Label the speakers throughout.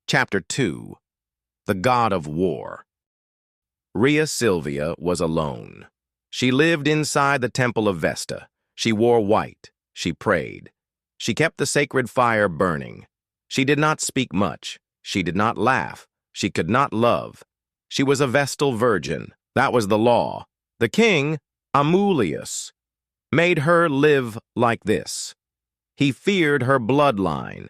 Speaker 1: Chapter 2. The God of War. Rhea Silvia was alone. She lived inside the temple of Vesta. She wore white. She prayed. She kept the sacred fire burning. She did not speak much. She did not laugh. She could not love. She was a Vestal Virgin. That was the law. The king, Amulius, made her live like this. He feared her bloodline.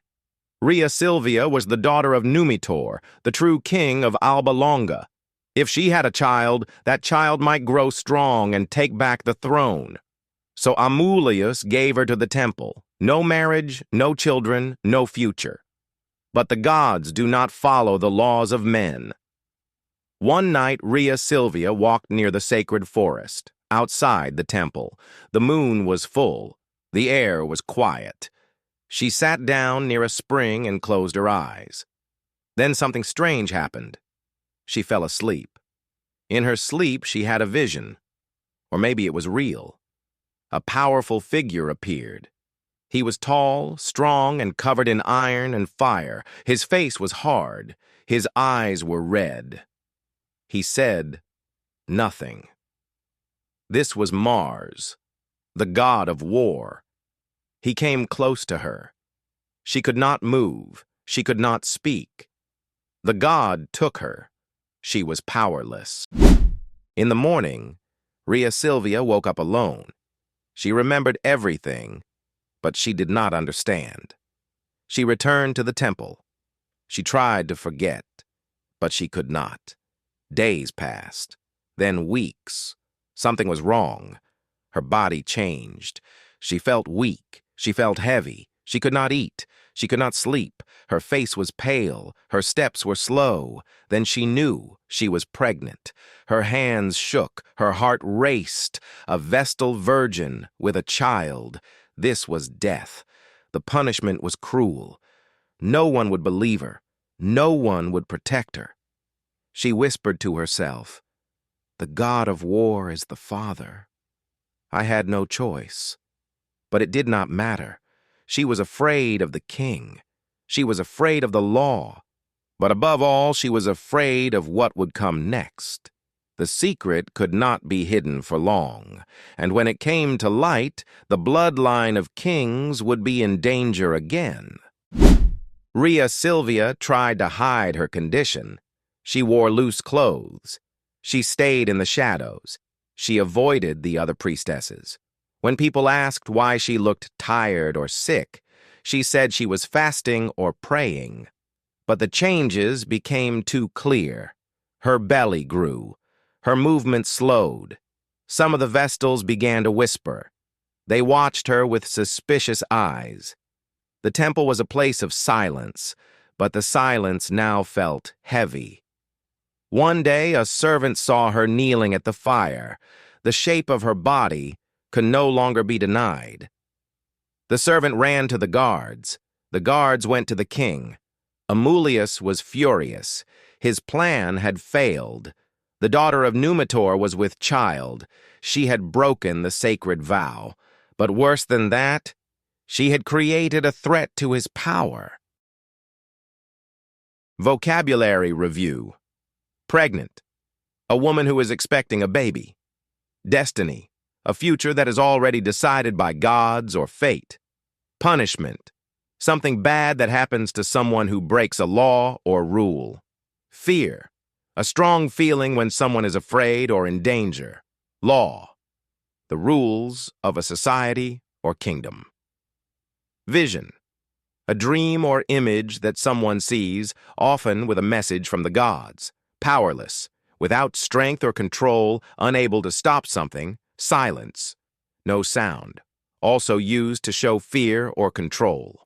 Speaker 1: Rhea Silvia was the daughter of Numitor, the true king of Alba Longa. If she had a child, that child might grow strong and take back the throne. So Amulius gave her to the temple. No marriage, no children, no future. But the gods do not follow the laws of men. One night, Rhea Silvia walked near the sacred forest, outside the temple. The moon was full. The air was quiet. She sat down near a spring and closed her eyes. Then something strange happened. She fell asleep. In her sleep, she had a vision. Or maybe it was real. A powerful figure appeared. He was tall, strong, and covered in iron and fire. His face was hard. His eyes were red. He said nothing. This was Mars, the god of war. He came close to her. She could not move. She could not speak. The god took her. She was powerless. In the morning, Rhea Silvia woke up alone. She remembered everything, but she did not understand. She returned to the temple. She tried to forget, but she could not. Days passed, then weeks. Something was wrong. Her body changed. She felt weak. She felt heavy. She could not eat. She could not sleep. Her face was pale. Her steps were slow. Then she knew she was pregnant. Her hands shook. Her heart raced. A Vestal Virgin with a child. This was death. The punishment was cruel. No one would believe her. No one would protect her. She whispered to herself, "The god of war is the father." I had no choice. But it did not matter. She was afraid of the king. She was afraid of the law. But above all, she was afraid of what would come next. The secret could not be hidden for long, and when it came to light, the bloodline of kings would be in danger again. Rhea Silvia tried to hide her condition. She wore loose clothes. She stayed in the shadows. She avoided the other priestesses. When people asked why she looked tired or sick, she said she was fasting or praying. But the changes became too clear. Her belly grew. Her movement slowed. Some of the Vestals began to whisper. They watched her with suspicious eyes. The temple was a place of silence, but the silence now felt heavy. One day, a servant saw her kneeling at the fire. The shape of her body could no longer be denied. The servant ran to the guards. The guards went to the king. Amulius was furious. His plan had failed. The daughter of Numitor was with child. She had broken the sacred vow. But worse than that, she had created a threat to his power. Vocabulary Review. Pregnant, a woman who is expecting a baby. Destiny, a future that is already decided by gods or fate. Punishment, something bad that happens to someone who breaks a law or rule. Fear, a strong feeling when someone is afraid or in danger. Law, the rules of a society or kingdom. Vision, a dream or image that someone sees, often with a message from the gods. Powerless, without strength or control, unable to stop something. Silence, no sound, also used to show fear or control.